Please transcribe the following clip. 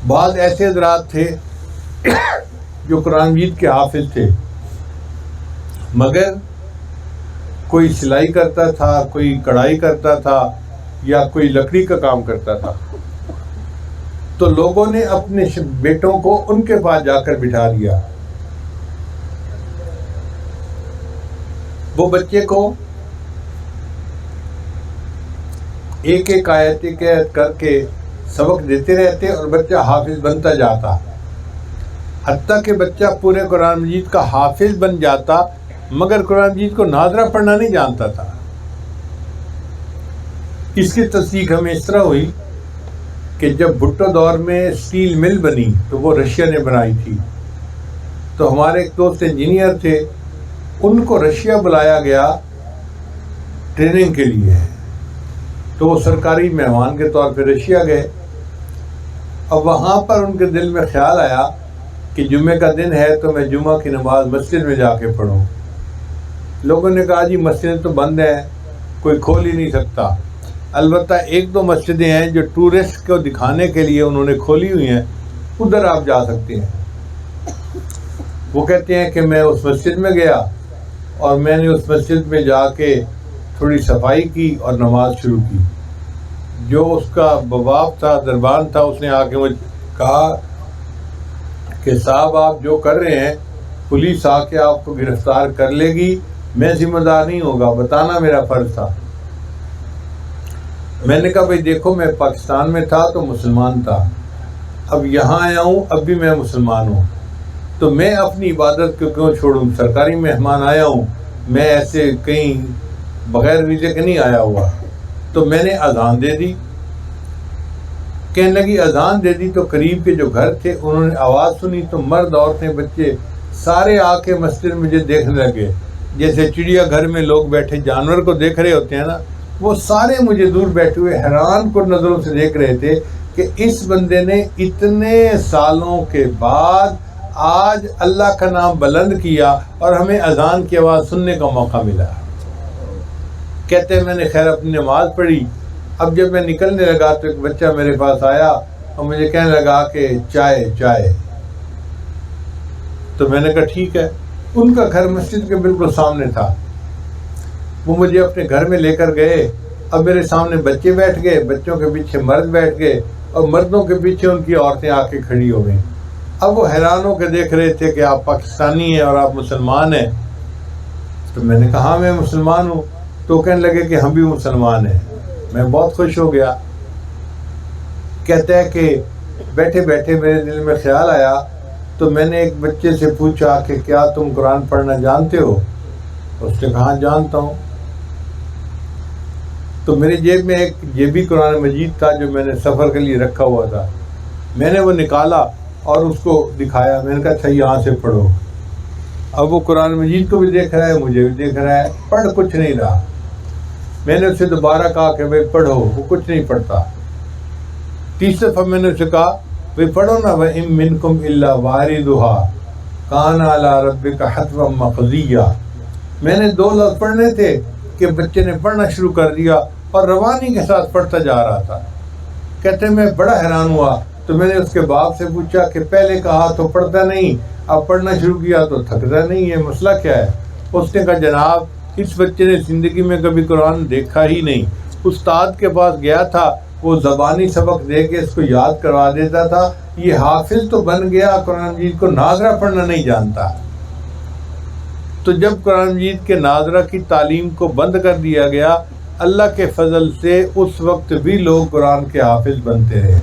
بعض ایسے حضرات تھے جو قرآن مجید کے حافظ تھے، مگر کوئی سلائی کرتا تھا، کوئی کڑھائی کرتا تھا، یا کوئی لکڑی کا کام کرتا تھا، تو لوگوں نے اپنے بیٹوں کو ان کے پاس جا کر بٹھا دیا۔ وہ بچے کو ایک ایک آیت کر کے سبق دیتے رہتے اور بچہ حافظ بنتا جاتا، حتیٰ کہ بچہ پورے قرآن مجید کا حافظ بن جاتا، مگر قرآن مجید کو ناظرہ پڑھنا نہیں جانتا تھا۔ اس کی تصدیق ہمیں اس طرح ہوئی کہ جب بھٹو دور میں اسٹیل مل بنی تو وہ رشیا نے بنائی تھی، تو ہمارے ایک دوست انجینئر تھے، ان کو رشیا بلایا گیا ٹریننگ کے لیے، تو وہ سرکاری مہمان کے طور پہ رشیا گئے۔ اب وہاں پر ان کے دل میں خیال آیا کہ جمعے کا دن ہے تو میں جمعہ کی نماز مسجد میں جا کے پڑھوں۔ لوگوں نے کہا جی مسجد تو بند ہے، کوئی کھول ہی نہیں سکتا۔ البتہ ایک دو مسجدیں ہیں جو ٹورسٹ کو دکھانے کے لیے انہوں نے کھولی ہوئی ہیں، ادھر آپ جا سکتے ہیں۔ وہ کہتے ہیں کہ میں اس مسجد میں گیا اور میں نے اس مسجد میں جا کے تھوڑی صفائی کی اور نماز شروع کی۔ جو اس کا بواب تھا، دربان تھا، اس نے آ کے مجھے کہا کہ صاحب آپ جو کر رہے ہیں پولیس آ کے آپ کو گرفتار کر لے گی، میں ذمہ دار نہیں ہوگا، بتانا میرا فرض تھا۔ میں نے کہا بھائی دیکھو میں پاکستان میں تھا تو مسلمان تھا، اب یہاں آیا ہوں اب بھی میں مسلمان ہوں، تو میں اپنی عبادت کو کیوں چھوڑوں؟ سرکاری مہمان آیا ہوں، میں ایسے کہیں بغیر ویزے کے نہیں آیا ہوا۔ تو میں نے اذان دے دی، کہنے لگی اذان دے دی تو قریب کے جو گھر تھے انہوں نے آواز سنی تو مرد عورتیں بچے سارے آ کے مسجد مجھے دیکھنے لگے، جیسے چڑیا گھر میں لوگ بیٹھے جانور کو دیکھ رہے ہوتے ہیں نا، وہ سارے مجھے دور بیٹھے ہوئے حیران کن نظروں سے دیکھ رہے تھے کہ اس بندے نے اتنے سالوں کے بعد آج اللہ کا نام بلند کیا اور ہمیں اذان کی آواز سننے کا موقع ملا۔ کہتے ہیں میں نے خیر اپنی نماز پڑھی، اب جب میں نکلنے لگا تو ایک بچہ میرے پاس آیا اور مجھے کہنے لگا کہ چائے چائے، تو میں نے کہا ٹھیک ہے۔ ان کا گھر مسجد کے بالکل سامنے تھا، وہ مجھے اپنے گھر میں لے کر گئے۔ اب میرے سامنے بچے بیٹھ گئے، بچوں کے پیچھے مرد بیٹھ گئے اور مردوں کے پیچھے ان کی عورتیں آ کے کھڑی ہو گئیں۔ اب وہ حیران ہو کے دیکھ رہے تھے کہ آپ پاکستانی ہیں اور آپ مسلمان ہیں۔ تو میں نے کہا میں مسلمان ہوں، تو کہنے لگے کہ ہم بھی مسلمان ہیں۔ میں بہت خوش ہو گیا۔ کہتا ہے کہ بیٹھے بیٹھے میرے دل میں خیال آیا تو میں نے ایک بچے سے پوچھا کہ کیا تم قرآن پڑھنا جانتے ہو؟ اس نے کہا جانتا ہوں۔ تو میری جیب میں ایک جیبی قرآن مجید تھا جو میں نے سفر کے لیے رکھا ہوا تھا، میں نے وہ نکالا اور اس کو دکھایا، میں نے کہا اچھا یہاں سے پڑھو۔ اب وہ قرآن مجید کو بھی دیکھ رہا ہے، مجھے بھی دیکھ رہا ہے، پڑھ کچھ نہیں رہا۔ میں نے اسے دوبارہ کہا کہ بھائی پڑھو، وہ کچھ نہیں پڑھتا۔ تیسری دفعہ میں نے اسے کہا بھائی پڑھو نا، وَإِن مِّنكُمْ إِلَّا وَارِدُهَا كَانَ عَلَىٰ رَبِّكَ حَتْمًا مَّقْضِيًّا۔ میں نے 2 لفظ پڑھنے تھے کہ بچے نے پڑھنا شروع کر دیا اور روانی کے ساتھ پڑھتا جا رہا تھا۔ کہتے میں بڑا حیران ہوا، تو میں نے اس کے باپ سے پوچھا کہ پہلے کہا تو پڑھتا نہیں، اب پڑھنا شروع کیا تو تھکتا نہیں، یہ مسئلہ کیا ہے؟ اس نے کہا جناب اس بچے نے زندگی میں کبھی قرآن دیکھا ہی نہیں، استاد کے پاس گیا تھا، وہ زبانی سبق دے کے اس کو یاد کروا دیتا تھا، یہ حافظ تو بن گیا، قرآن مجید کو ناظرہ پڑھنا نہیں جانتا۔ تو جب قرآن مجید کے ناظرہ کی تعلیم کو بند کر دیا گیا، اللہ کے فضل سے اس وقت بھی لوگ قرآن کے حافظ بنتے رہے۔